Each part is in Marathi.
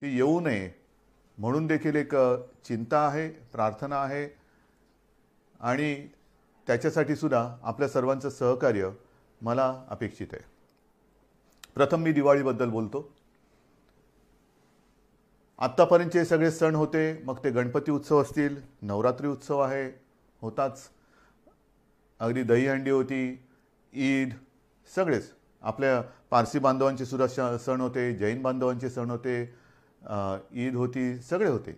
ती येऊ नये म्हणून देखील एक चिंता आहे, प्रार्थना आहे आणि त्याच्यासाठी सुद्धा आपल्या सर्वांचं सहकार्य मला अपेक्षित आहे. प्रथम मी दिवाळीबद्दल बोलतो. आत्तापर्यंतचे सगळे सण होते, मग ते गणपती उत्सव असतील, नवरात्री उत्सव आहे, होताच, अगदी दहीहंडी होती, ईद, सगळेच आपल्या पारसी बांधवांचे सुद्धा सण होते, जैन बांधवांचे सण होते, ईद होती, सगळे होते.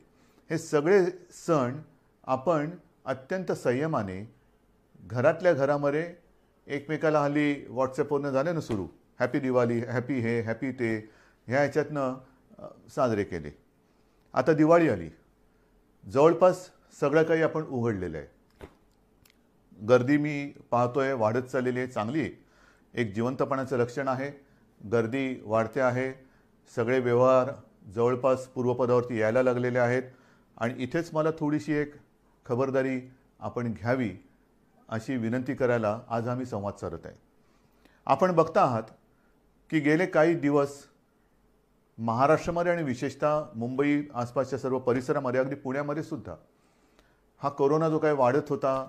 हे सगळे सण आपण अत्यंत संयमाने घरातल्या घरामध्ये एकमेकाला हल्ली व्हॉट्सॲपवरनं झाले ना सुरू, हॅपी दिवाळी, हॅपी हे, हॅपी ते, ह्या ह्याच्यातनं साजरे केले. आता दिवाळी आली, जवळपास सगळं काही आपण उघडलेलं आहे. गर्दी मी पाहतोय वाढत चाललेली आहे, चांगली आहे, एक जिवंतपणाचं लक्षण आहे. गर्दी वाढते आहे, सगळे व्यवहार जवळपास पूर्वपदावरती यायला लागलेले आहेत आणि इथेच मला थोडीशी एक खबरदारी आपण घ्यावी अशी विनंती करायला आज आम्ही संवाद साधत आहे. आपण बघता आहात की गेले काही दिवस महाराष्ट्रामध्ये आणि विशेषतः मुंबई आसपासच्या सर्व परिसरामध्ये, अगदी पुण्यामध्ये सुद्धा हा कोरोना जो काही वाढत होता,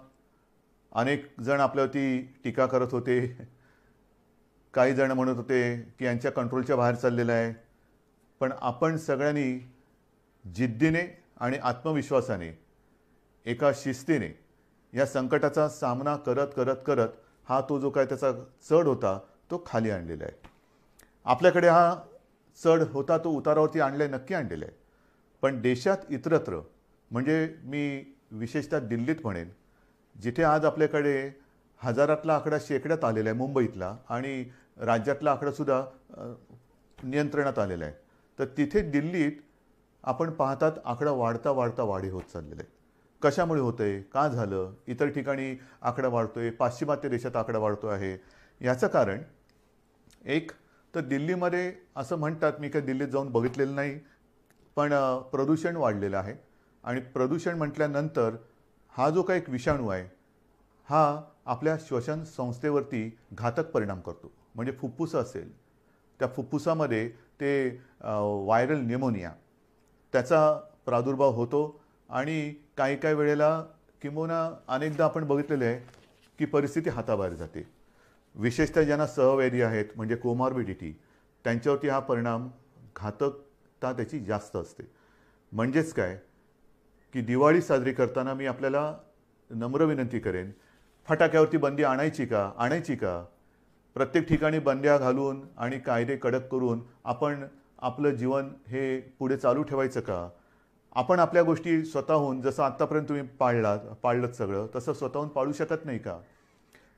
अनेक जण आपल्यावरती टीका करत होते, काही जण म्हणत होते की यांच्या कंट्रोलच्या बाहेर चाललेलं आहे. पण आपण सगळ्यांनी जिद्दीने आणि आत्मविश्वासाने, एका शिस्तीने या संकटाचा सामना करत करत करत हा तो जो काय त्याचा चढ होता तो खाली आणलेला आहे. आपल्याकडे हा चढ होता तो उतारावरती आणले, नक्की आणलेला आहे. पण देशात इतरत्र, म्हणजे मी विशेषतः दिल्लीत म्हणेन, जिथे आज आपल्याकडे हजारातला आकडा शेकड्यात आलेला आहे मुंबईतला, आणि राज्यातला आकडासुद्धा नियंत्रणात आलेला आहे, तर तिथे दिल्लीत आपण पाहतात आकडा वाढता वाढता वाढी होत चाललेला आहे. कशामुळे होतंय, का झालं, इतर ठिकाणी आकडा वाढतोय, पाश्चिमात्य देशात आकडा वाढतो आहे. याचं कारण एक तर दिल्लीमध्ये असं म्हणतात, मी काही दिल्लीत जाऊन बघितलेलं नाही, पण प्रदूषण वाढलेलं आहे. आणि प्रदूषण म्हटल्यानंतर हा जो काही एक विषाणू आहे हा आपल्या श्वसन संस्थेवरती घातक परिणाम करतो. म्हणजे फुफ्फुस असेल, त्या फुफ्फुसामध्ये ते व्हायरल न्यूमोनिया त्याचा प्रादुर्भाव होतो आणि काही काही वेळेला किंबहुना अनेकदा आपण बघितलेलं आहे की परिस्थिती हाताबाहेर जाते. विशेषतः ज्यांना सहव्याधी आहेत, म्हणजे कोमॉर्बिडिटी, त्यांच्यावरती हा परिणाम, घातकता त्याची जास्त असते. म्हणजेच काय की दिवाळी साजरी करताना मी आपल्याला नम्र विनंती करेन, फटाक्यावरती बंदी आणायची का, आणायची का? प्रत्येक ठिकाणी बंद्या घालून आणि कायदे कडक करून आपण आपलं जीवन हे पुढे चालू ठेवायचं का? आपण आपल्या गोष्टी स्वतःहून, जसं आत्तापर्यंत तुम्ही पाळलं सगळं, तसं स्वतःहून पाळू शकत नाही का?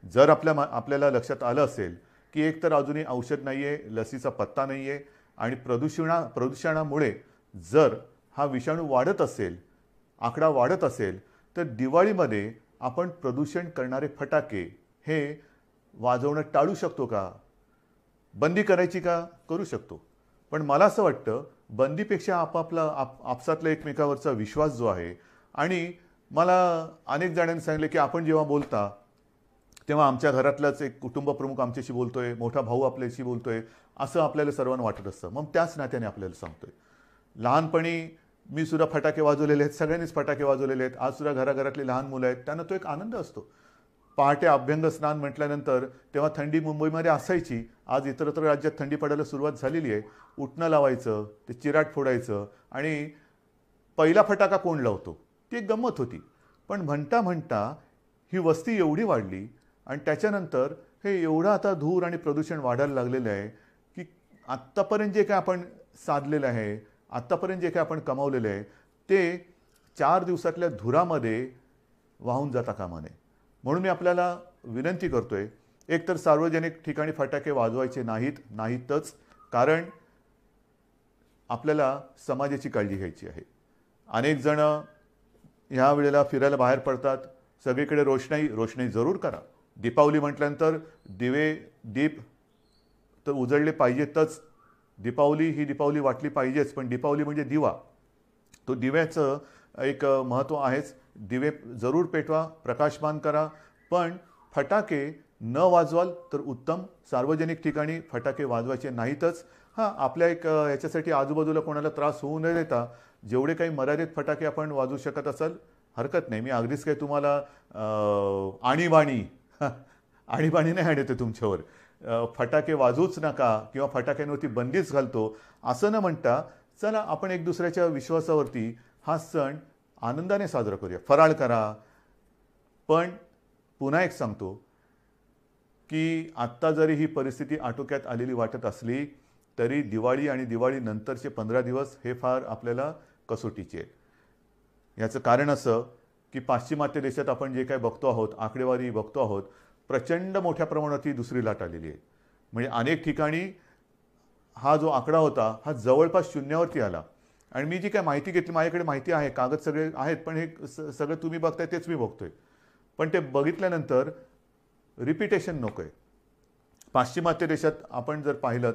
जर आपल्याला लक्षात आलं असेल की एक तर अजूनही औषध नाही आहे, लसीचा पत्ता नाही आहे, आणि प्रदूषणामुळे जर हा विषाणू वाढत असेल, आकडा वाढत असेल, तर दिवाळीमध्ये आपण प्रदूषण करणारे फटाके हे वाजवणं टाळू शकतो का? बंदी करायची का? करू शकतो. पण मला असं वाटतं बंदीपेक्षा आपसातला एकमेकावरचा विश्वास जो आहे, आणि मला अनेक जणांनी सांगितले की आपण जेव्हा बोलता तेव्हा आमच्या घरातलाच एक कुटुंब प्रमुख आमच्याशी बोलतोय, मोठा भाऊ आपल्याशी बोलतोय, असं आपल्याला सर्वांना वाटत असतं. मग त्याच नात्याने आपल्याला सांगतोय. लहानपणी मी सुद्धा फटाके वाजवलेले आहेत, सगळ्यांनीच फटाके वाजवलेले आहेत. आज सुद्धा घराघरातली लहान मुलं आहेत, त्यांना तो एक आनंद असतो. पहाटे अभ्यंग स्नान म्हटल्यानंतर तेव्हा थंडी मुंबईमध्ये असायची, आज इतरत्र राज्यात थंडी पडायला सुरुवात झालेली आहे. उठणं लावायचं, ते चिराट फोडायचं, आणि पहिला फटाका कोण लावतो ती एक गंमत होती. पण म्हणता म्हणता ही वस्ती एवढी वाढली आणि त्याच्यानंतर हे एवढं आता धूर आणि प्रदूषण वाढायला लागलेलं आहे की आत्तापर्यंत जे काय आपण साधलेलं आहे, आत्तापर्यंत जे काय आपण कमावलेलं आहे, ते 4 दिवसातल्या धुरामध्ये वाहून जाता कामा नये. म्हणून मी आपल्याला विनंती करतोय, एक तर सार्वजनिक ठिकाणी फटाके वाजवायचे नाहीतच, कारण आपल्याला समाजाची काळजी घ्यायची आहे. अनेक जण ह्या वेळेला फिरायला बाहेर पडतात, सगळीकडे रोषणाई जरूर करा. दीपावली म्हटल्यानंतर दीप तर उजळले पाहिजेतच. ही दीपावली वाटली पाहिजेच, पण दीपावली म्हणजे दिवा, तो दिव्याचं एक महत्त्व आहेच. दिवे जरूर पेटवा, प्रकाशमान करा, पण फटाके न वाजवाल तर उत्तम. सार्वजनिक ठिकाणी फटाके वाजवायचे नाहीतच. हां, आपल्या एक याच्यासाठी आजूबाजूला कोणाला त्रास होऊ न देता जेवढे काही मर्यादित फटाके आपण वाजवू शकत असाल हरकत नाही. मी अगदीच काही तुम्हाला आणीबाणी आणीबाणी नाही आणते तुमच्यावर. फटाके वाजवूच नका किंवा फटाक्यांवरती बंदीच घालतो असं न म्हणता चला आपण एक दुसऱ्याच्या विश्वासावरती हा सण आनंदाने साजरा करूया. फराळ करा. पण पुन्हा एक सांगतो की आत्ता जरी ही परिस्थिती आटोक्यात आलेली वाटत असली तरी दिवाळी आणि दिवाळी नंतरचे 15 दिवस हे फार आपल्याला कसोटीचे आहेत. याचं कारण असं की पाश्चिमात्य देशात आपण जे काय बघतो आहोत, आकडेवारी बघतो आहोत, प्रचंड मोठ्या प्रमाणात ही दुसरी लाट आलेली आहे. म्हणजे अनेक ठिकाणी हा जो आकडा होता हा जवळपास शून्यावरती आला. आणि मी जी काय माहिती घेतली, माझ्याकडे माहिती आहे, कागद सगळे आहेत, पण हे सगळं तुम्ही बघताय तेच मी बघतोय. पण ते बघितल्यानंतर रिपिटेशन नको आहे. पाश्चिमात्य देशात आपण जर पाहिलं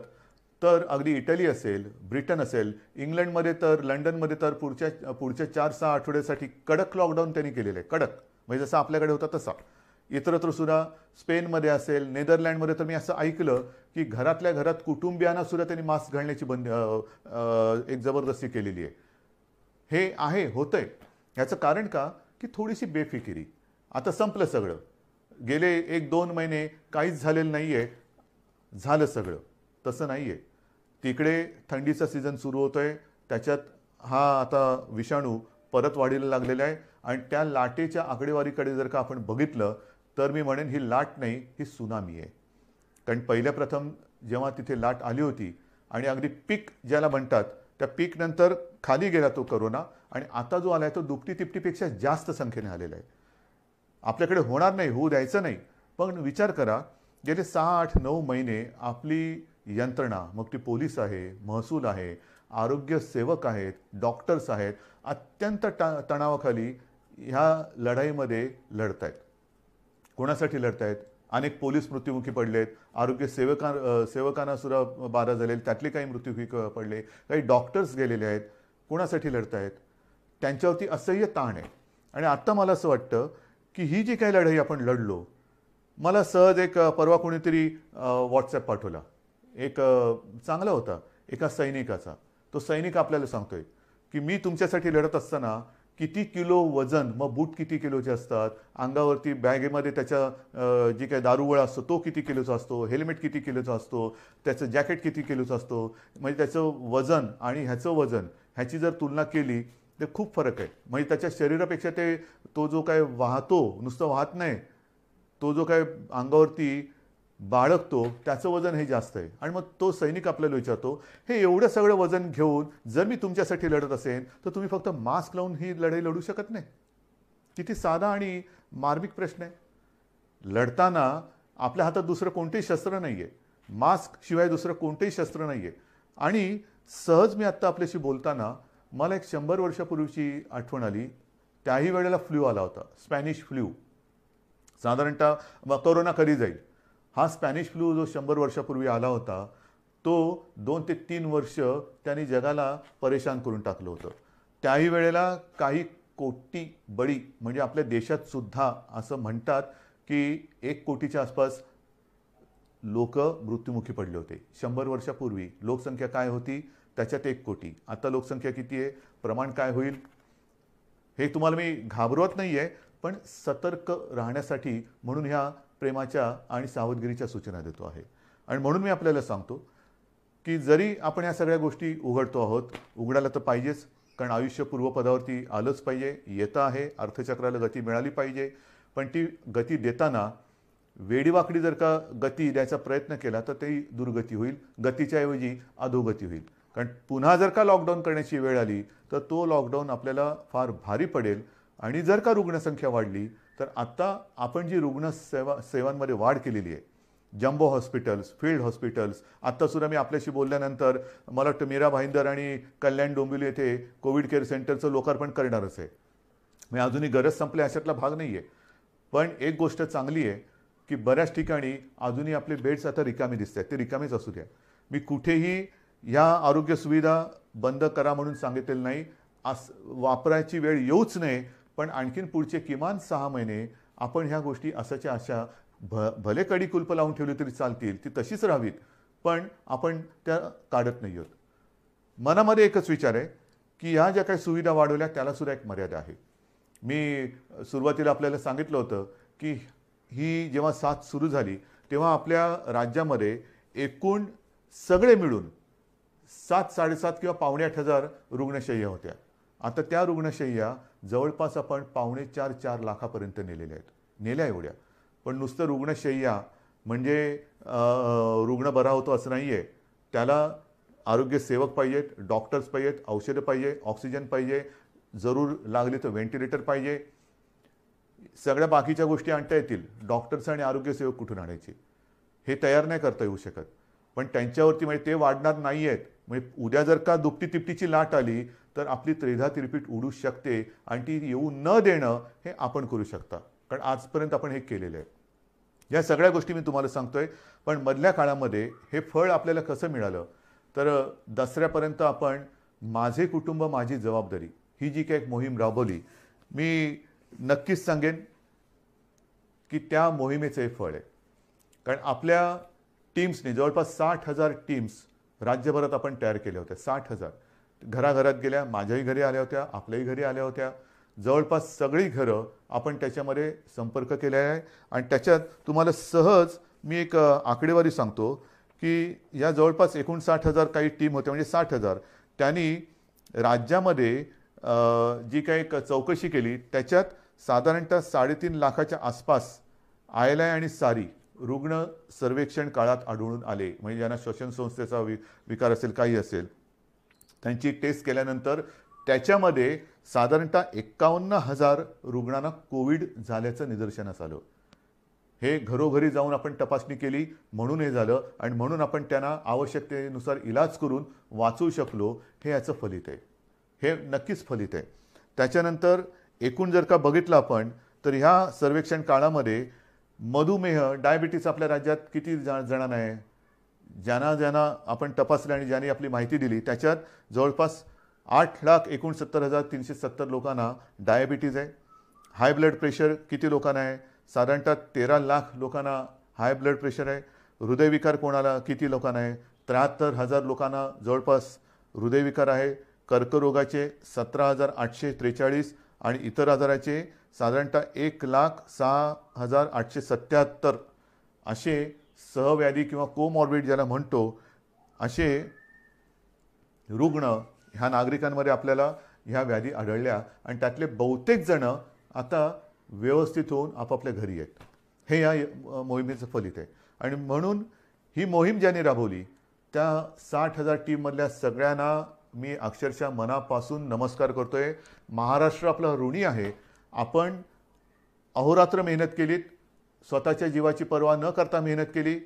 तर अगदी इटली असेल, ब्रिटन असेल, इंग्लंडमध्ये तर, लंडनमध्ये तर पुढच्या 4-6 आठवड्यासाठी कडक लॉकडाऊन त्यांनी केलेलं आहे. कडक म्हणजे जसं आपल्याकडे होता तसा. इतरत्र सुद्धा स्पेनमध्ये असेल, नेदरलँडमध्ये तर मी असं ऐकलं की घरातल्या घरात कुटुंबियांना सुद्धा त्यांनी मास्क घालण्याची एक जबरदस्ती केलेली आहे. हे आहे, होतंय. याचं कारण का की थोडीशी बेफिकिरी. आता संपलं सगळं. गेले 1-2 महिने काहीच झालेलं नाहीये, झालं सगळं. तसं नाहीये. तिकडे थंडीचा सीझन सुरू होतोय, त्याच्यात हा आता विषाणू परत वाढीला लागलेला आहे. आणि त्या लाटेच्या आकडेवारीकडे जर का आपण बघितलं तर मी म्हणेन ही लाट नाही, ही सुनामी आहे. कारण पहिल्या प्रथम जेव्हा तिथे लाट आली होती आणि अगदी पीक ज्याला म्हणतात त्या पीक नंतर खाली गेला तो करोना, आणि आता जो आलाय तो दुपटी तिपटीपेक्षा जास्त संख्येने आलेला आहे. आपल्याकडे होणार नाही, होऊ द्यायचं नाही. पण विचार करा, गेले 6-8-9 महिने आपली यंत्रणा, मग ती पोलीस आहे, महसूल आहे, आरोग्य सेवक आहेत, डॉक्टर्स आहेत, अत्यंत तणावाखाली ह्या लढाईमध्ये लढत आहेत. कोणासाठी लढत आहेत? अनेक पोलीस मृत्युमुखी पडलेत, आरोग्य सेवकांना सुद्धा बाधा झालेले, त्यातले काही मृत्युमुखी पडले, काही डॉक्टर्स गेलेले आहेत. कोणासाठी लढत आहेत? त्यांच्यावरती असह्य ताण आहे. आणि आत्ता मला असं वाटतं की ही जी काही लढाई आपण लढलो, मला सहज एक परवा कोणीतरी व्हॉट्सॲप पाठवला, एक चांगला होता, एका सैनिकाचा. तो सैनिक आपल्याला सांगतोय की मी तुमच्यासाठी लढत असताना किती किलो वजन, मग बूट किती किलोचे असतात, अंगावरती बॅगेमध्ये त्याच्या जी काही दारुगोळा असतो तो किती किलोचा असतो, हेल्मेट किती किलोचा असतो, त्याचं जॅकेट किती किलोचं असतो, म्हणजे त्याचं वजन आणि ह्याचं वजन ह्याची जर तुलना केली तर खूप फरक आहे. म्हणजे त्याच्या शरीरापेक्षा तो जो काय वाहतो, नुसतं वाहत नाही, तो जो काय अंगावरती बाळगतो त्याचं वजन हे जास्त आहे. आणि मग तो सैनिक आपल्याला विचारतो, हे एवढं सगळं वजन घेऊन जर मी तुमच्यासाठी लढत असेल तर तुम्ही फक्त मास्क लावून ही लढाई लढू शकत नाही? किती साधा आणि मार्मिक प्रश्न आहे. लढताना आपल्या हातात दुसरं कोणतेही शस्त्र नाहीये, मास्क शिवाय दुसरं कोणतेही शस्त्र नाहीये. आणि सहज मी आत्ता आपल्याशी बोलताना मला एक 100 वर्षापूर्वीची आठवण आली. त्याही वेळेला फ्लू आला होता, स्पॅनिश फ्लू. साधारणतः कोरोना कधी जाईल, हा स्पॅनिश फ्लू जो 100 वर्षापूर्वी आला होता तो 2 ते 3 वर्ष त्यांनी जगाला परेशान करून टाकलं होतं. त्याही वेळेला काही कोटी बळी, म्हणजे आपल्या देशात सुद्धा असं म्हणतात की 1 कोटीच्या आसपास लोक मृत्युमुखी पडले होते. 100 वर्षापूर्वी लोकसंख्या काय होती त्याच्यात 1 कोटी. आता लोकसंख्या किती आहे, प्रमाण काय होईल, हे तुम्हाला मी घाबरवत नाहीये, पण सतर्क राहण्यासाठी म्हणून ह्या प्रेमाच्या आणि सावधगिरीच्या सूचना देतो आहे. आणि म्हणून मी आपल्याला सांगतो की जरी आपण ह्या सगळ्या गोष्टी उघडतो आहोत, उघडायला तर पाहिजेच, कारण आयुष्य पूर्वपदावरती आलंच पाहिजे, येतं आहे, अर्थचक्राला गती मिळाली पाहिजे. पण ती गती देताना वेडीवाकडी जर का गती द्यायचा प्रयत्न केला तर ती दुर्गती होईल, गतीच्या ऐवजी अधोगती होईल. कारण पुन्हा जर का लॉकडाऊन करण्याची वेळ आली तर तो लॉकडाऊन आपल्याला फार भारी पडेल. आणि जर का रुग्णसंख्या वाढली तर आता आपण जी सेवांमध्ये वाढ केलेली आहे, जम्बो हॉस्पिटल्स, फील्ड हॉस्पिटल्स, आत्तासुद्धा मी आपल्याशी बोलल्यानंतर मला वाटतं मीरा भाईंदर आणि कल्याण डोंबिवली येथे कोविड केअर सेंटरचं लोकार्पण करणारच आहे. मी अजूनही गरज संपली अशातला भाग नाही आहे. पण एक गोष्ट चांगली आहे की बऱ्याच ठिकाणी अजूनही आपले बेड्स आता रिकामी दिसत आहेत, ते रिकामीच असू द्या. मी कुठेही ह्या आरोग्य सुविधा बंद करा म्हणून सांगितलेलं नाही, वापरायची वेळ येऊच नये. पण आणखीन पुढचे किमान 6 महिने आपण ह्या गोष्टी असाच्या अशा भले कडी कुलप लावून ठेवली तरी चालतील, ती तशीच राहावीत, पण आपण त्या काढत नाही आहोत. मनामध्ये एकच विचार आहे की ह्या ज्या काही सुविधा वाढवल्या त्याला सुद्धा एक मर्यादा आहे. मी सुरुवातीला आपल्याला सांगितलं होतं की ही जेव्हा साथ सुरू झाली तेव्हा आपल्या राज्यामध्ये एकूण सगळे मिळून 7-7.5 किंवा 7,800 रुग्णशय्या होत्या. आता त्या रुग्णशय्या जवळपास आपण 3.25-4 लाखापर्यंत नेल्या एवढ्या. पण नुसतं रुग्णशय्या म्हणजे रुग्ण बरा होतो असं नाही आहे. त्याला आरोग्य सेवक पाहिजेत, डॉक्टर्स पाहिजेत, औषधं पाहिजे, ऑक्सिजन पाहिजे, जरूर लागली तर व्हेंटिलेटर पाहिजे. सगळ्या बाकीच्या गोष्टी आणता येतील. डॉक्टर्स आणि आरोग्य सेवक कुठून आणायचे हे तयार नाही करता येऊ शकत. पण त्यांच्यावरती म्हणजे ते वाढणार नाही आहेत. म्हणजे उद्या जर का दुपटी तिपटीची लाट आली तर आपली त्रेधा तिरपीट उडू शकते आणि ती येऊ न देणं हे आपण करू शकता. कारण आजपर्यंत आपण हे केलेलं आहे. या सगळ्या गोष्टी मी तुम्हाला सांगतोय. पण मधल्या काळामध्ये हे फळ आपल्याला कसं मिळालं तर दसऱ्यापर्यंत आपण माझे कुटुंब माझी जबाबदारी ही जी काही एक मोहीम राबवली, मी नक्कीच सांगेन की त्या मोहिमेचं हे फळ आहे. कारण आपल्या टीम्सने जवळपास 60,000 टीम्स राज्यभरात आपण तयार केल्या होत्या. 60,000 घराघरात गेल्या, माझ्याही घरी आल्या होत्या, आपल्याही घरी आल्या होत्या. जवळपास सगळी घरं आपण त्याच्यामध्ये संपर्क केला आहे. आणि त्याच्यात तुम्हाला सहज मी एक आकडेवारी सांगतो की या जवळपास 59,000 काही टीम होत्या म्हणजे 60,000. त्यांनी राज्यामध्ये जी काही एक चौकशी केली त्याच्यात साधारणतः 3.5 लाखाच्या आसपास आयलाय आणि सारी रुग्ण सर्वेक्षण काळात आढळून आले. म्हणजे ज्यांना श्वसन संस्थेचा विकार असेल काही असेल त्यांची टेस्ट केल्यानंतर त्याच्यामध्ये साधारणतः 51,000 रुग्णांना कोविड झाल्याचं निदर्शनास आलं. हे घरोघरी जाऊन आपण तपासणी केली म्हणून हे झालं आणि म्हणून आपण त्यांना आवश्यकतेनुसार इलाज करून वाचवू शकलो. हे याचं फलित आहे. हे नक्कीच फलित आहे. त्याच्यानंतर एकूण जर का बघितलं आपण तर ह्या सर्वेक्षण काळामध्ये मधुमेह डायबिटीस आपल्या राज्यात किती जणांना आहे, ज्यांना आपण तपासले आणि ज्यांनी आपली माहिती दिली त्याच्यात जवळपास 8,69,370 लोकांना डायबिटीज आहे. हाय ब्लड प्रेशर किती लोकांना आहे, साधारणतः 13 लाख लोकांना हाय ब्लड प्रेशर आहे. हृदयविकार कोणाला किती लोकांना आहे, 73,000 लोकांना जवळपास हृदयविकार आहे. कर्करोगाचे 17,843 आणि इतर आजाराचे साधारणतः 1,06,877 असे सहव्याधी किंवा कोमॉर्बिड ज्याला म्हणतो असे रुग्ण ह्या नागरिकांमध्ये आपल्याला ह्या व्याधी आढळल्या आणि त्यातले बहुतेक जण आता व्यवस्थित होऊन आपापल्या घरी आहेत. हे या मोहिमेचं फलित आहे. आणि म्हणून ही मोहीम ज्यांनी राबवली त्या 60,000 टीममधल्या सगळ्यांना मी अक्षरशः मनापासून नमस्कार करतोय. महाराष्ट्र आपला ऋणी आहे. आपण अहोरात्र मेहनत केलीत, स्वतःच्या जीवाची पर्वा न करता मेहनत केली.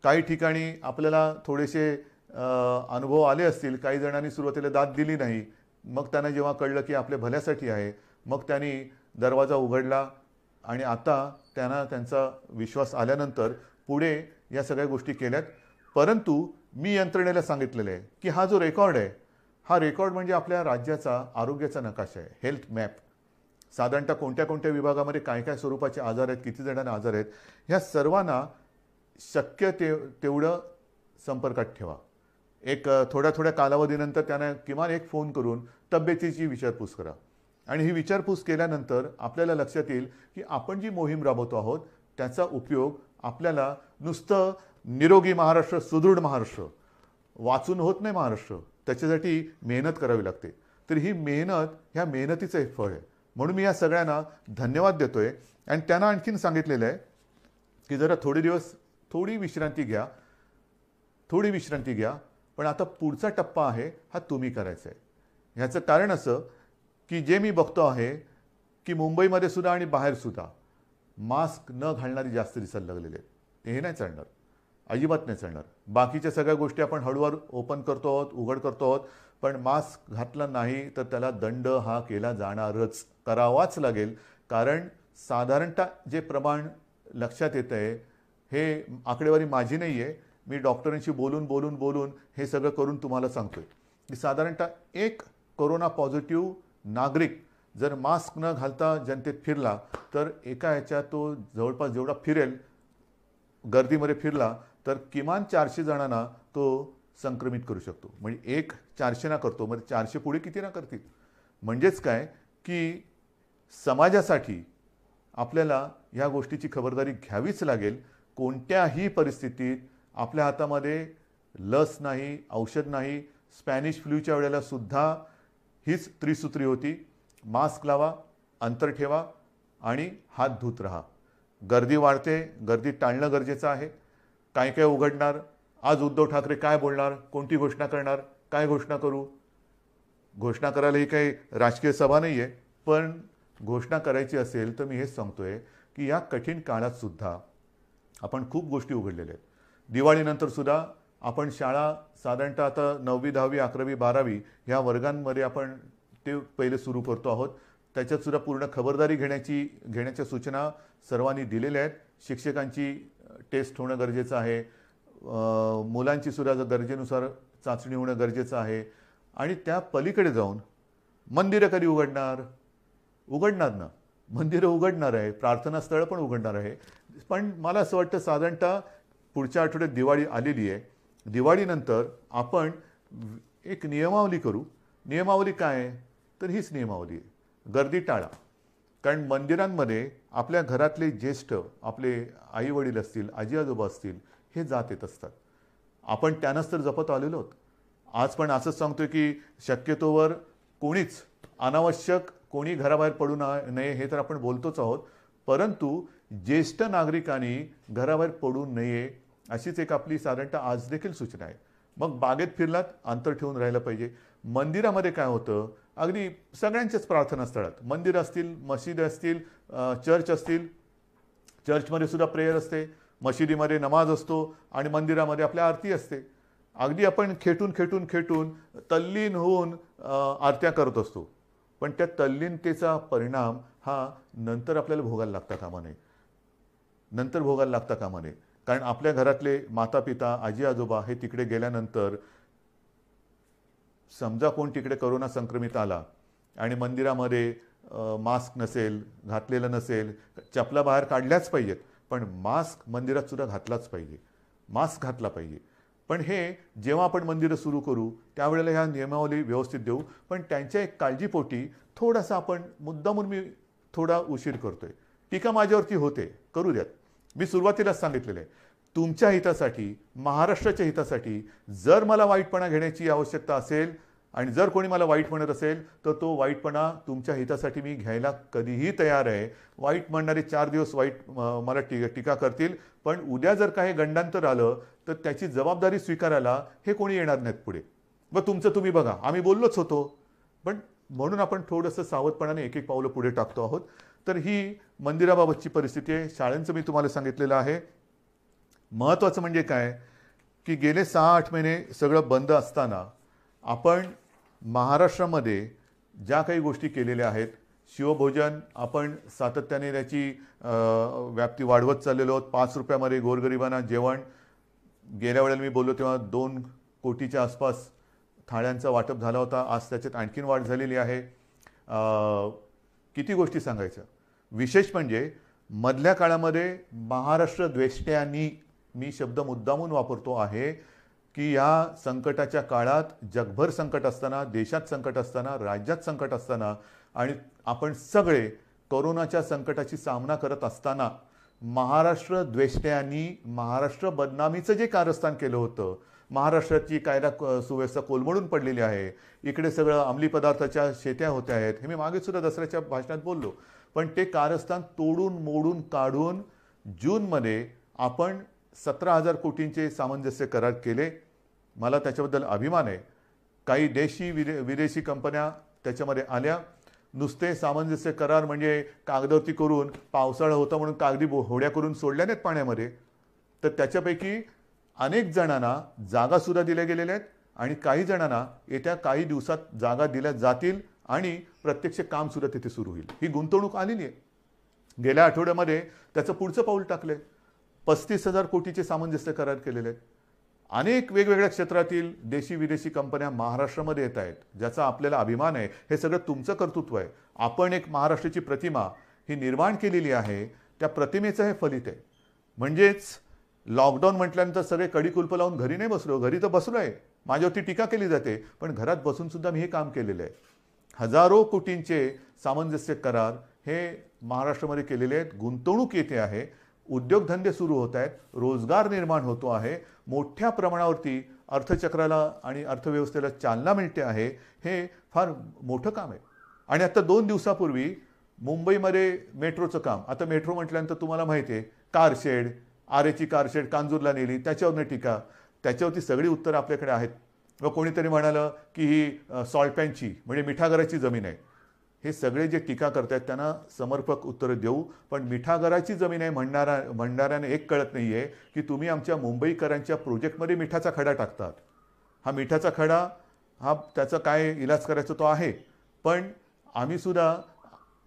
काही ठिकाणी आपल्याला थोडेसे अनुभव आले असतील. काही जणांनी सुरुवातीला दाद दिली नाही. मग त्यांना जेव्हा कळलं की आपल्या भल्यासाठी आहे मग त्यांनी दरवाजा उघडला आणि आता त्यांना त्यांचा विश्वास आल्यानंतर पुढे या सगळ्या गोष्टी केल्यात. परंतु मी यंत्रणेला सांगितलेलं आहे की हा जो रेकॉर्ड आहे हा रेकॉर्ड म्हणजे आपल्या राज्याचा आरोग्याचा नकाशा आहे, हेल्थ मॅप. साधारणतः कोणत्या कोणत्या विभागामध्ये काय काय स्वरूपाचे आजार आहेत, किती जणांना आजार आहेत, ह्या सर्वांना शक्य तेवढं संपर्कात ठेवा. एक थोड्या कालावधीनंतर त्यांना किमान एक फोन करून तब्येतीची विचारपूस करा. आणि ही विचारपूस केल्यानंतर आपल्याला लक्षात येईल की आपण जी मोहीम राबवतो आहोत त्याचा उपयोग आपल्याला नुसतं निरोगी महाराष्ट्र, सुदृढ महाराष्ट्र वाचून होत नाही. महाराष्ट्र त्याच्यासाठी मेहनत करावी लागते. तर ही मेहनत, ह्या मेहनतीचं एक फळ आहे. म्हणून मी या सगळ्यांना धन्यवाद देतोय आणि त्यांना आणखीन सांगितलेलं आहे की जरा थोडे दिवस थोडी विश्रांती घ्या. पण आता पुढचा टप्पा आहे हा तुम्ही करायचा आहे. ह्याचं कारण असं की जे मी बघतो आहे की मुंबईमध्ये सुद्धा आणि बाहेर सुद्धा मास्क न घालणारी जास्त दिसायला लागलेले आहेत. हे नाही चालणार, अजिबात नाही चालणार. बाकीच्या सगळ्या गोष्टी आपण हळूहळू ओपन करतो आहोत, उघड करतो आहोत. पण मास्क घातला नाही तर त्याला दंड हा केला जाणारच, करावाच लागेल. कारण साधारणतः जे प्रमाण लक्षात येतं आहे हे आकडेवारी माझी नाही आहे. मी डॉक्टरांशी बोलून हे सगळं करून तुम्हाला सांगतोय की साधारणतः एक कोरोना पॉझिटिव्ह नागरिक जर मास्क न घालता जनतेत फिरला तर एका ह्याच्यात तो जवळपास जेवढा फिरेल गर्दीमध्ये फिरला तर किमान 400 जणांना तो संक्रमित करू शकतो. म्हणजे एक 400 ना करतो, मग 400 पुढे किती ना करतील. म्हणजेच काय की समाजासाठी आपल्याला ह्या गोष्टीची खबरदारी घ्यावीच लागेल. कोणत्याही परिस्थितीत आपल्या हातामध्ये लस नाही, औषध नाही. स्पॅनिश फ्लूच्या वेळेला सुद्धा हीच त्रिसूत्री होती: मास्क लावा, अंतर ठेवा आणि हात धुत राहा. गर्दी वाढते, गर्दी टाळणं गरजेचं आहे. काय काय उघडणार, आज उद्धव ठाकरे काय बोलणार, कोणती घोषणा करणार, काय घोषणा करू. घोषणा करायला ही काही राजकीय सभा नाही आहे, पण घोषणा करायची असेल तर मी हेच सांगतोय की या कठीण काळात सुद्धा आपण खूप गोष्टी उघडलेल्या आहेत. दिवाळीनंतर सुद्धा आपण शाळा साधारणतः आता 9वी 10वी 11वी 12वी ह्या वर्गांमध्ये आपण ते पहिले सुरू करतो आहोत. त्याच्यात सुद्धा पूर्ण खबरदारी घेण्याच्या सूचना सर्वांनी दिलेल्या आहेत. शिक्षकांची टेस्ट होणं गरजेचं आहे, मुलांची सुद्धा गरजेनुसार चाचणी होणं गरजेचं आहे. आणि त्या पलीकडे जाऊन मंदिरं कधी उघडणार ना, मंदिरं उघडणार आहे, प्रार्थना स्थळं पण उघडणार आहे. पण मला असं वाटतं साधारणतः पुढच्या आठवड्यात दिवाळी आलेली आहे. दिवाळीनंतर आपण एक नियमावली करू. नियमावली काय आहे तर हीच नियमावली आहे: गर्दी टाळा. कारण मंदिरांमध्ये आपल्या घरातले ज्येष्ठ, आपले आई वडील असतील, आजी आजोबा असतील, हे जात येत असतात. आपण त्यांनाच तर जपत आलेलो आहोत. आज पण असंच सांगतोय की शक्यतोवर कोणीच अनावश्यक कोणी घराबाहेर पडू नये हे तर आपण बोलतोच आहोत. परंतु ज्येष्ठ नागरिकांनी घराबाहेर पडू नये अशीच एक आपली साधारणतः आज देखील सूचना आहे. मग बागेत फिरलात, अंतर ठेवून राहिलं पाहिजे. मंदिरामध्ये काय होतं, अगदी सगळ्यांच्याच प्रार्थना स्थळात, मंदिर असतील, मशीद असतील, चर्च असतील, चर्चमध्ये सुद्धा प्रेयर असते, मशिदीमध्ये नमाज असतो आणि मंदिरामध्ये आपल्या आरती असते. अगदी आपण खेटून तल्लीन होऊन आरत्या करत असतो. पण त्या तल्लीनतेचा परिणाम हा नंतर आपल्याला भोगायला लागता कामा नये. कारण आपल्या घरातले माता पिता, आजी आजोबा हे तिकडे गेल्यानंतर समजा कोण तिकडे कोरोना संक्रमित आला आणि मंदिरामध्ये मास्क नसेल, घातलेलं नसेल, चपला बाहेर काढल्याच पाहिजेत, पण मास्क मंदिरात सुद्धा घातलाच पाहिजे, मास्क घातला पाहिजे. पण हे जेव्हा आपण मंदिरं सुरू करू त्यावेळेला ह्या नियमावली व्यवस्थित देऊ. पण त्यांच्या एक काळजीपोटी थोडासा आपण मुद्दामून मी थोडा उशीर करतोय. टीका माझ्यावरती होते, करू द्यात. मी सुरुवातीलाच सांगितलेलं आहे, तुमच्या हितासाठी, महाराष्ट्राच्या हितासाठी जर मला वाईटपणा घेण्याची आवश्यकता असेल आणि जर कोणी मला वाईट म्हणत असेल तर तो वाईटपणा तुमच्या हितासाठी मी घ्यायला कधीही तयार आहे. वाईट म्हणणारे 4 दिवस वाईट मला टीका करतील, पण उद्या जर काही गंडांतर आलं तर त्याची जबाबदारी स्वीकारायला हे कोणी येणार नाहीत पुढे. मग तुमचं तुम्ही बघा, आम्ही बोललोच होतो. पण म्हणून आपण थोडंसं सावधपणाने एक एक पावलं पुढे टाकतो आहोत. तर ही मंदिराबाबतची परिस्थिती आहे. शाळांचं मी तुम्हाला सांगितलेलं आहे. महत्त्वाचं म्हणजे काय की गेले 6-8 महिने सगळं बंद असताना आपण महाराष्ट्रामध्ये ज्या काही गोष्टी केलेल्या आहेत, शिवभोजन आपण सातत्याने त्याची व्याप्ती वाढवत चाललेलो आहोत. 5 रुपयामध्ये गोरगरिबांना जेवण. गेल्या वेळेला मी बोललो तेव्हा 2 कोटीच्या आसपास थाळ्यांचा वाटप झाला होता. आज त्याच्यात आणखीन वाढ झालेली आहे. किती गोष्टी सांगायच्या. विशेष म्हणजे मधल्या काळामध्ये महाराष्ट्र द्वेष्ट्यांनी, मी शब्द मुद्दामून वापरतो आहे की या संकटाच्या काळात, जगभर संकट असताना, देशात संकट असताना, राज्यात संकट असताना आणि आपण सगळे कोरोनाच्या संकटाची सामना करत असताना महाराष्ट्र द्वेष्ट्यांनी महाराष्ट्र बदनामीचं जे कारस्थान केलं होतं, महाराष्ट्राची कायदा सुव्यवस्था कोलमडून पडलेली आहे, इकडे सगळं अंमली पदार्थाच्या शेत्या होत्या आहेत, हे मी मागे सुद्धा दसऱ्याच्या भाषणात बोललो. पण ते कारस्थान तोडून मोडून काढून जूनमध्ये आपण 17,000 कोटींचे सामंजस्य करार केले. मला त्याच्याबद्दल अभिमान आहे. काही विदेशी कंपन्या त्याच्यामध्ये आल्या. नुसते सामंजस्य करार म्हणजे कागदावरती करून, पावसाळा होता म्हणून कागदी होड्या करून सोडल्या नाहीत पाण्यामध्ये. तर त्याच्यापैकी अनेक जणांना जागासुद्धा दिल्या गेलेल्या आहेत आणि काही जणांना येत्या काही दिवसात जागा दिल्या जातील आणि प्रत्यक्ष कामसुद्धा तिथे सुरू होईल. ही गुंतवणूक आलेली आहे. गेल्या आठवड्यामध्ये त्याचं पुढचं पाऊल टाकलं आहे. 35,000 कोटीचे सामंजस्य करार केलेले आहेत. अनेक वेगवेगळ्या क्षेत्रातील देशी विदेशी कंपन्या महाराष्ट्रामध्ये येत आहेत, ज्याचा आपल्याला अभिमान आहे. हे सगळं तुमचं कर्तृत्व आहे. आपण एक महाराष्ट्राची प्रतिमा ही निर्माण केलेली आहे, त्या प्रतिमेचं हे फलित आहे. म्हणजेच लॉकडाऊन म्हटल्यानंतर सगळे कडी कुलप लावून घरी नाही बसलो, घरी तर बसलो आहे, माझ्यावरती टीका केली जाते, पण घरात बसून सुद्धा मी हे काम केलेलं आहे. हजारो कोटींचे सामंजस्य करार हे महाराष्ट्रामध्ये केलेले आहेत. गुंतवणूक येते आहे, उद्योगधंदे सुरू होत आहेत, रोजगार निर्माण होतो आहे, मोठ्या प्रमाणावरती अर्थचक्राला आणि अर्थव्यवस्थेला चालना मिळते आहे. हे फार मोठं काम आहे. आणि आता 2 दिवसापूर्वी मुंबईमध्ये मेट्रोचं काम, आता मेट्रो म्हटल्यानंतर तुम्हाला माहिती आहे, कारशेड, आरेची कारशेड कांजूरला नेली, त्याच्यावरनं टीका, त्याच्यावरती सगळी उत्तरं आपल्याकडे आहेत. व कोणीतरी म्हणालं की ही सॉल्टपॅनची म्हणजे मिठागराची जमीन आहे. हे सगळे जे टीका करतात त्यांना समर्पक उत्तरं देऊ, पण मिठागराची जमीन आहे म्हणणाऱ्याने एक कळत नाही आहे की तुम्ही आमच्या मुंबईकरांच्या प्रोजेक्टमध्ये मिठाचा खडा टाकतात. हा मिठाचा खडा हा त्याचा काय इलाज करायचा तो आहे, पण आम्ही सुद्धा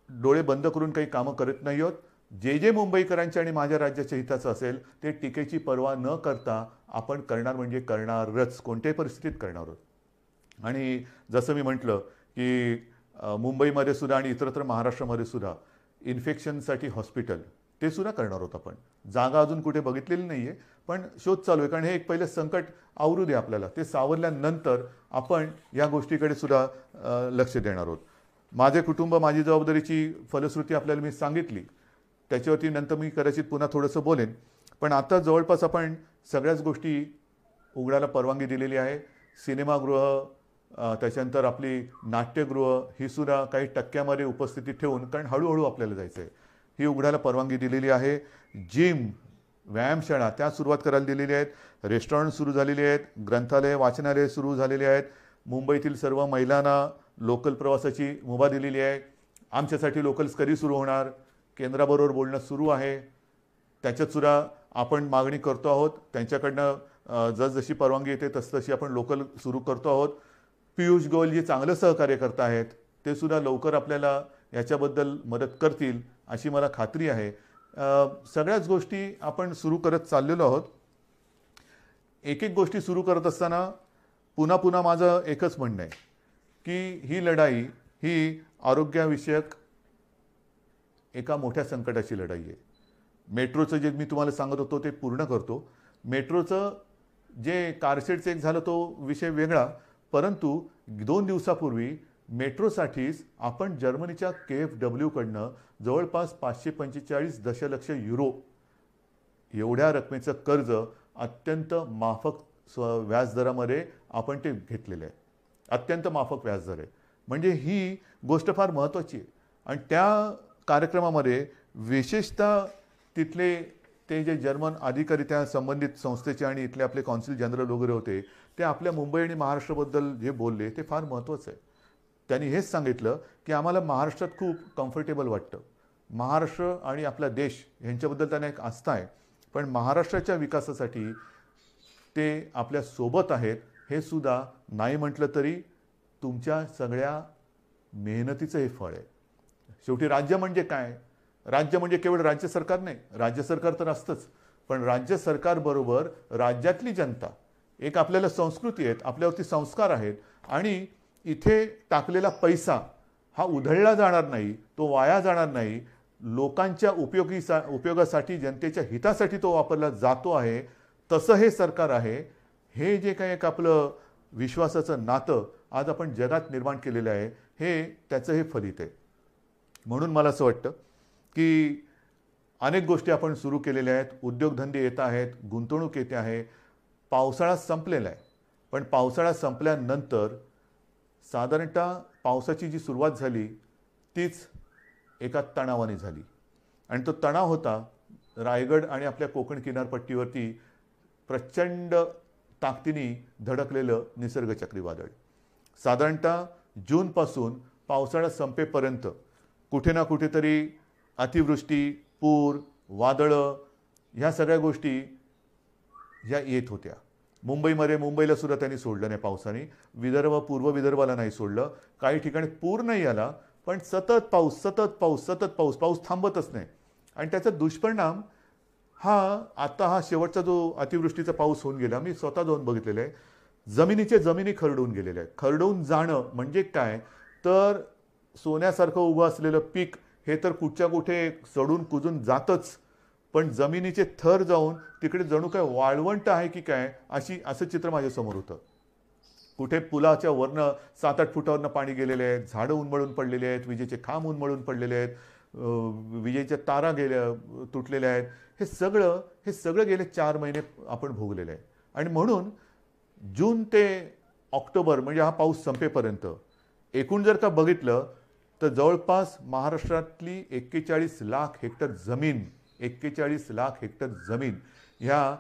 डोळे बंद करून काही कामं करत नाही आहोत. जे मुंबईकरांच्या आणि माझ्या राज्याच्या हिताचं असेल ते टीकेची पर्वा न करता आपण करणार म्हणजे करणारच, कोणत्याही परिस्थितीत करणार आहोत. आणि जसं मी म्हटलं की मुंबईमध्ये सुद्धा आणि इतरत्र महाराष्ट्रामध्ये सुद्धा इन्फेक्शनसाठी हॉस्पिटल ते सुद्धा करणार आहोत आपण. जागा अजून कुठे बघितलेली नाही आहे, पण शोध चालू आहे, कारण हे एक पहिलं संकट आवरू दे आपल्याला. ते सावरल्यानंतर आपण या गोष्टीकडे सुद्धा लक्ष देणार आहोत. माझे कुटुंब माझी जबाबदारीची फलश्रुती आपल्याला मी सांगितली, त्याच्यावरती नंतर मी कदाचित पुन्हा थोडंसं बोलेन. पण आता जवळपास आपण सगळ्याच गोष्टी उघडायला परवानगी दिलेली आहे. सिनेमागृह, त्याच्यानंतर आपली नाट्यगृह ही सुद्धा काही टक्क्यामध्ये उपस्थिती ठेवून, कारण हळूहळू आपल्याला जायचं आहे, ही उघडायला परवानगी दिलेली आहे. जिम, व्यायामशाळा त्या सुरुवात करायला दिलेली आहेत. रेस्टॉरंट सुरू झालेली आहेत. ग्रंथालय, वाचनालय सुरू झालेली आहेत. मुंबईतील सर्व महिलांना लोकल प्रवासाची मुभा दिलेली आहे. आमच्यासाठी लोकल्स कधी सुरू होणार, केंद्राबरोबर बोलणं सुरू आहे. त्याच्यात सुद्धा आपण मागणी करतो आहोत. त्यांच्याकडनं जसजशी परवानगी येते तसतशी आपण लोकल सुरू करतो आहोत. पियुष गोयल जे चांगलं सहकार्य करत आहेत ते सुद्धा लवकर आपल्याला याच्याबद्दल मदत करतील अशी मला खात्री आहे. सगळ्याच गोष्टी आपण सुरू करत चाललेलो आहोत. एक एक गोष्टी सुरू करत असताना पुन्हा पुन्हा माझं एकच म्हणणं आहे की ही लढाई ही आरोग्याविषयक एका मोठ्या संकटाची लढाई आहे. मेट्रोचं जे मी तुम्हाला सांगत होतो ते पूर्ण करतो. मेट्रोचं जे कारशेडचं एक झालं तो विषय वेगळा, परंतु 2 दिवसापूर्वी मेट्रोसाठीच आपण जर्मनीच्या KfW कडनं जवळपास 545 दशलक्ष युरो एवढ्या रकमेचं कर्ज अत्यंत माफक व्याजदरामध्ये आपण ते घेतलेलं आहे. अत्यंत माफक व्याजदर आहे. म्हणजे ही गोष्ट फार महत्त्वाची आहे. आणि त्या कार्यक्रमामध्ये विशेषतः तिथले ते जे जर्मन अधिकारी त्या संबंधित संस्थेचे आणि इथले आपले कॉन्सिल जनरल वगैरे होते, ते आपल्या मुंबई आणि महाराष्ट्राबद्दल जे बोलले ते फार महत्त्वाचं आहे. त्यांनी हेच सांगितलं की आम्हाला महाराष्ट्रात खूप कम्फर्टेबल वाटतं. महाराष्ट्र आणि आपला देश यांच्याबद्दल त्यांना एक आस्था आहे, पण महाराष्ट्राच्या विकासासाठी ते आपल्या सोबत आहेत. हे सुद्धा नाही म्हटलं तरी तुमच्या सगळ्या मेहनतीचं हे फळ आहे. शेवटी राज्य म्हणजे काय? राज्य म्हणजे केवळ राज्य सरकार नाही, राज्य सरकार तर असतंच, पण राज्य सरकारबरोबर राज्यातली जनता, एक आपल्याला संस्कृती आहेत, आपल्यावरती संस्कार आहेत, आणि इथे टाकलेला पैसा हा उधळला जाणार नाही, तो वाया जाणार नाही. लोकांच्या उपयोगासाठी, जनतेच्या हितासाठी तो वापरला जातो आहे. तसं हे सरकार आहे. हे जे काही एक आपलं विश्वासाचं नातं आज आपण जगात निर्माण केलेलं आहे, हे त्याचं हे फलित आहे. म्हणून मला असं वाटतं की अनेक गोष्टी आपण सुरू केलेल्या आहेत. उद्योगधंदे येत आहेत, गुंतवणूक येते आहे. पावसाळा संपलेला आहे, पण पावसाळा संपल्यानंतर साधारणतः पावसाची जी सुरुवात झाली तीच एका तणावाने झाली. आणि तो तणाव होता रायगड आणि आपल्या कोकण किनारपट्टीवरती प्रचंड ताकदीने धडकलेलं निसर्ग चक्रीवादळ. साधारणतः जूनपासून पावसाळा संपेपर्यंत कुठे ना कुठेतरी अतिवृष्टी, पूर, वादळं ह्या सगळ्या गोष्टी ह्या येत होत्या. मुंबईला सुद्धा त्यांनी सोडलं नाही पावसाने. विदर्भ, पूर्व विदर्भाला नाही सोडलं. काही ठिकाणी पूर नाही आला, पण सतत पाऊस थांबतच नाही. आणि त्याचा दुष्परिणाम हा शेवटचा जो अतिवृष्टीचा पाऊस होऊन गेला, मी स्वतः जाऊन बघितलेलं आहे. जमिनी खरडून गेलेल्या आहेत. खरडून जाणं म्हणजे काय तर सोन्यासारखं उभं असलेलं पीक हे तर कुठच्या कुठे सडून कुजून जातच, पण जमिनीचे थर जाऊन तिकडे जणू काय वाळवंट आहे की काय असं चित्र माझ्यासमोर होतं. कुठे पुलाच्या वरनं 7-8 फुटावरनं पाणी गेलेले आहेत, झाडं उन्मळून पडलेले आहेत, विजेचे खांब उन्मळून पडलेले आहेत, विजेच्या तारा तुटलेल्या आहेत. हे सगळं गेले 4 महिने आपण भोगलेले आहे. आणि म्हणून जून ते ऑक्टोबर म्हणजे हा पाऊस संपेपर्यंत एकूण जर का बघितलं तर जवळपास महाराष्ट्रातली 41 लाख हेक्टर जमीन ह्या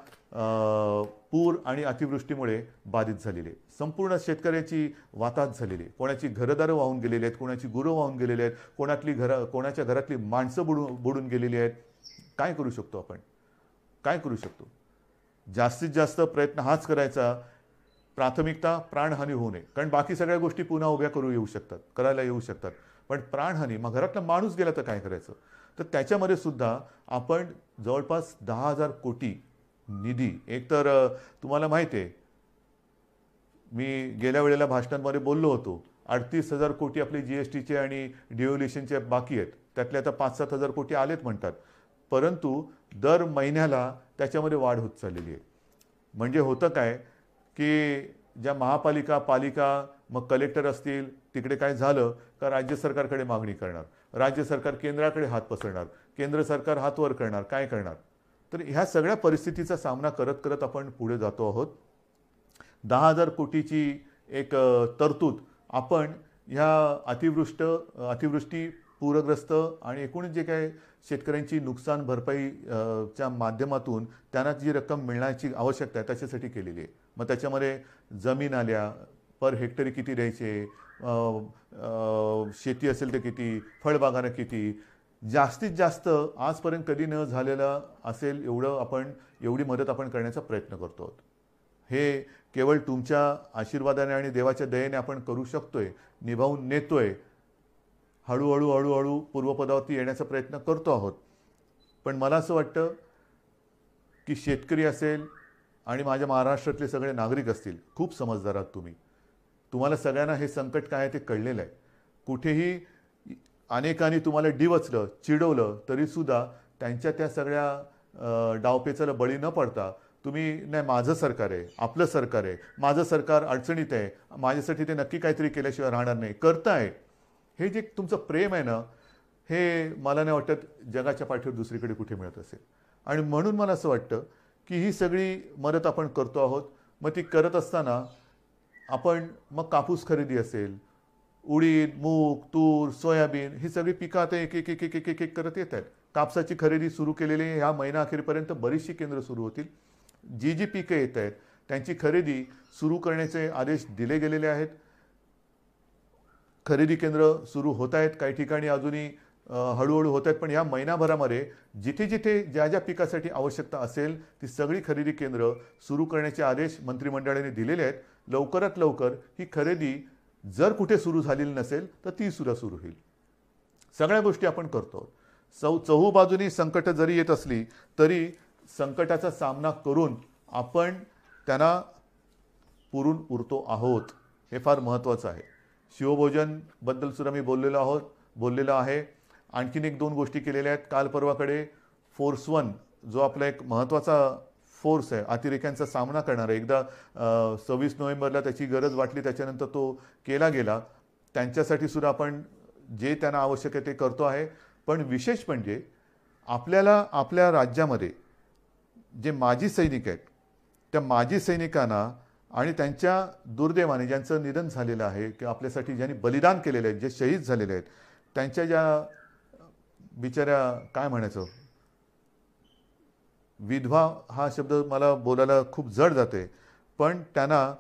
पूर आणि अतिवृष्टीमुळे बाधित झालेली आहे. संपूर्ण शेतकऱ्याची वाताहत झालेली आहे. कोणाची घरदारं वाहून गेलेली आहेत, कोणाची गुरं वाहून गेलेली आहेत, कोणाच्या घरातली माणसं बुडून गेलेली आहेत. काय करू शकतो आपण? काय करू शकतो? जास्तीत जास्त प्रयत्न हाच करायचा, प्राथमिकता प्राणहानी होऊ नये. कारण बाकी सगळ्या गोष्टी पुन्हा उभ्या करायला येऊ शकतात. पण प्राणहानी, मग घरातला माणूस गेला तर काय करायचं? तर त्याच्यामध्ये सुद्धा आपण जवळपास 10,000 कोटी निधी, एकतर तुम्हाला माहिती आहे मी गेल्या वेळेला भाषणांमध्ये बोललो होतो, 38,000 कोटी आपले जीएसटीचे आणि डिव्होल्युशनचे बाकी आहेत. त्यातले आता 5-7 कोटी आलेत म्हणतात. परंतु दर महिन्याला त्याच्यामध्ये वाढ होत चाललेली आहे. म्हणजे होतं काय की ज्या पालिका मग कलेक्टर असतील, तिकडे काय झालं का राज्य सरकारकडे मागणी करणार, राज्य सरकार केंद्राकडे हात पसरणार, केंद्र सरकार हात वर करणार, काय करणार? तर ह्या सगळ्या परिस्थितीचा सामना करत करत आपण पुढे जातो आहोत. 10,000 कोटीची एक तरतूद आपण ह्या अतिवृष्टी, पूरग्रस्त आणि एकूण जे काय शेतकऱ्यांची नुकसान भरपाईच्या माध्यमातून त्यांना जी रक्कम मिळण्याची आवश्यकता आहे त्याच्यासाठी केलेली आहे. मग त्याच्यामध्ये जमीन आल्या, पर हेक्टरी किती द्यायचे, शेती असेल तर किती, फळबागांना किती, जास्तीत जास्त आजपर्यंत कधी न झालेलं असेल एवढी मदत आपण करण्याचा प्रयत्न करतो आहोत. हे केवळ तुमच्या आशीर्वादाने आणि देवाच्या दयेने आपण करू शकतोय, निभावून नेतोय. हळूहळू पूर्वपदावरती येण्याचा प्रयत्न करतो आहोत. पण मला असं वाटतं की शेतकरी असेल आणि माझ्या महाराष्ट्रातले सगळे नागरिक असतील, खूप समजदार आहात तुम्ही. तुम्हाला सगळ्यांना हे संकट काय आहे ते कळलेलं आहे. कुठेही अनेकांनी तुम्हाला डिवचलं, चिडवलं तरीसुद्धा त्यांच्या त्या सगळ्या डावपेचाला बळी न पडता तुम्ही, नाही माझं सरकार आहे, आपलं सरकार आहे, माझं सरकार अडचणीत आहे, माझ्यासाठी ते नक्की काहीतरी केल्याशिवाय राहणार नाही, करताय. हे जे तुमचं प्रेम आहे ना, हे मला नाही वाटत जगाच्या पाठीवर दुसरीकडे कुठे मिळत असेल. आणि म्हणून मला असं वाटतं की ही सगळी मदत आपण करतो आहोत. मग ती करत असताना आपण मग कापूस खरेदी असेल, उडीद, मूग, तूर, सोयाबीन ही सगळी पिकं आता एक एक करत येत आहेत. कापसाची खरेदी सुरू केलेली आहे. ह्या महिना अखेरपर्यंत बरीचशी केंद्र सुरू होतील. जी पिकं येत आहेत त्यांची खरेदी सुरू करण्याचे आदेश दिले गेलेले आहेत. खरेदी केंद्र सुरू होत आहेत. काही ठिकाणी अजूनही हळूहळू होत आहेत. पण या महिनाभरामध्ये जिथे जिथे ज्या ज्या पिकासाठी आवश्यकता असेल ती सगळी खरेदी केंद्र सुरू करण्याचे आदेश मंत्रिमंडळाने दिलेले आहेत. लवकरात लवकर ही खरेदी जर कुठे सुरू झालेली नसेल तर ती सुद्धा सुरू होईल. सगळ्या गोष्टी आपण करतो. चहूबाजूनी संकट जरी येत असली तरी संकटाचा सामना करून आपण त्यांना पुरून उरतो आहोत. हे फार महत्त्वाचं आहे. शिवभोजनबद्दल सुद्धा मी बोललेलो आहे. आणखीन 1-2 गोष्टी केलेल्या आहेत. काल परवाकडे फोर्स 1 जो आपला एक महत्त्वाचा फोर्स आहे, अतिरेक्यांचा सामना करणारा, एकदा 26 नोव्हेंबरला त्याची गरज वाटली त्याच्यानंतर तो केला गेला. त्यांच्यासाठी सुद्धा आपण जे त्यांना आवश्यक आहे ते करतो आहे. पण विशेष म्हणजे आपल्याला आपल्या राज्यामध्ये जे माजी सैनिक आहेत त्या माजी सैनिकांना आणि त्यांच्या दुर्दैवाने ज्यांचं निधन झालेलं आहे किंवा आपल्यासाठी ज्यांनी बलिदान केलेले आहेत, जे शहीद झालेले आहेत, त्यांच्या ज्या बिचाऱ्या काय म्हणायचं, विधवा हा शब्द मला बोलायला खूप जड जाते, पण त्यांना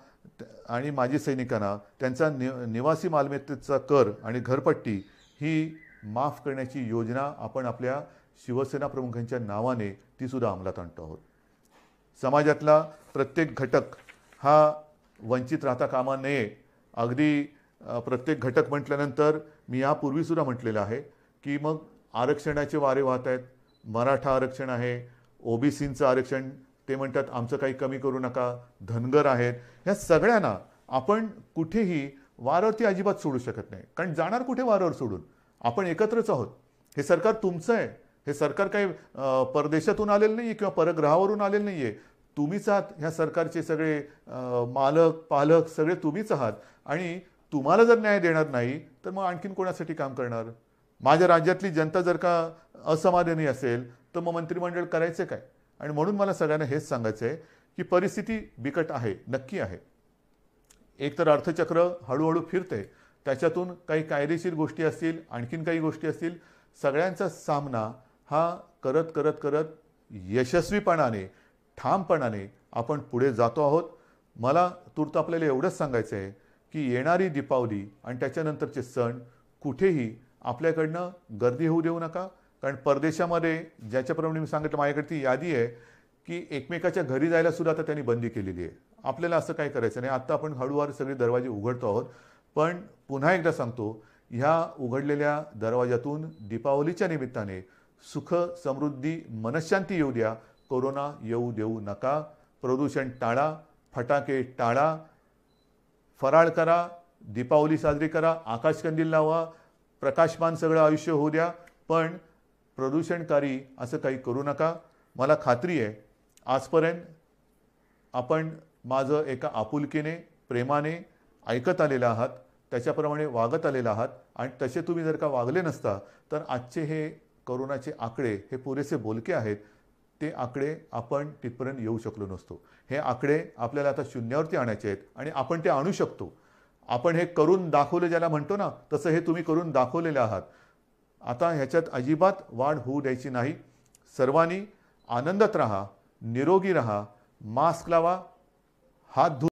आणि माजी सैनिकांना त्यांचा निवासी मालमत्तेचा कर आणि घरपट्टी ही माफ करण्याची योजना आपण आपल्या शिवसेना प्रमुखांच्या नावाने ती सुद्धा अंमलात आणतो आहोत. समाजातला प्रत्येक घटक हा वंचित राहता कामा नये. अगदी प्रत्येक घटक म्हटल्यानंतर मी यापूर्वी सुद्धा म्हटलेलं आहे की मग आरक्षणाचे वारे वाहत आहेत. मराठा आरक्षण आहे, ओबीसींचं आरक्षण, ते म्हणतात आमचं काही कमी करू नका, धनगर आहेत, ह्या सगळ्यांना आपण कुठेही वारावरती अजिबात सोडू शकत नाही. कारण जाणार कुठे वारावर सोडून? आपण एकत्रच आहोत. हे सरकार तुमचं आहे, हे सरकार काही परदेशातून आलेलं नाही किंवा परग्रहावरून आलेलं नाही आहे. तुम्हीच आहात ह्या सरकारचे सगळे मालक पालक सगळे तुम्हीच आहात. आणि तुम्हाला जर न्याय देणार नाही तर मग आणखीन कोणासाठी काम करणार? माझ्या राज्यातली जनता जर का असमाधानी असेल तर मग मंत्रिमंडळ करायचे काय? आणि म्हणून मला सगळ्यांना हेच सांगायचं आहे की परिस्थिती बिकट आहे, नक्की आहे. एक तर अर्थचक्र हळूहळू फिरते, त्याच्यातून काही कायदेशीर गोष्टी असतील, आणखीन काही गोष्टी असतील, सगळ्यांचा सामना हा करत करत करत यशस्वीपणाने ठामपणाने आपण पुढे जातो आहोत. मला तूर्त आपल्याला एवढंच सांगायचं आहे की येणारी दीपावली आणि त्याच्यानंतरचे सण कुठेही आपल्याकडनं गर्दी होऊ देऊ नका. कारण परदेशामध्ये ज्याच्याप्रमाणे मी सांगितलं, माझ्याकडे ती यादी आहे की एकमेकाच्या घरी जायला सुद्धा आता त्यांनी बंदी केलेली आहे. आपल्याला असं काही करायचं नाही. आता आपण हळूहळू सगळे दरवाजे उघडतो आहोत. पण पुन्हा एकदा सांगतो, ह्या उघडलेल्या दरवाजातून दीपावलीच्या निमित्ताने सुख समृद्धी मनशांती येऊ द्या, कोरोना येऊ देऊ नका. प्रदूषण टाळा, फटाके टाळा, फराळ करा, दीपावली साजरी करा, आकाशकंदील लावा, प्रकाशमान सगळं आयुष्य होऊ द्या. पण प्रदूषणकारी असं काही करू नका. मला खात्री आहे आजपर्यंत आपण माझं एका आपुलकीने प्रेमाने ऐकत आलेला आहात, त्याच्याप्रमाणे वागत आलेला आहात. आणि तसे तुम्ही जर का वागले नसता तर आजचे हे कोरोनाचे आकडे हे पुरेसे बोलके आहेत. ते आकडे आपण तिथपर्यंत येऊ शकलो नसतो. हे आकडे आपल्याला आता शून्यावरती आणायचे आहेत आणि आपण ते आणू शकतो. आपण हे करून दाखवले ज्याला म्हणतो ना, तसं हे तुम्ही करून दाखवलेले आहात. आता ह्याच्यात अजिबात वाढ होऊ द्यायची नाही. सर्वांनी आनंदात राहा, निरोगी राहा, मास्क लावा, हात धुवा.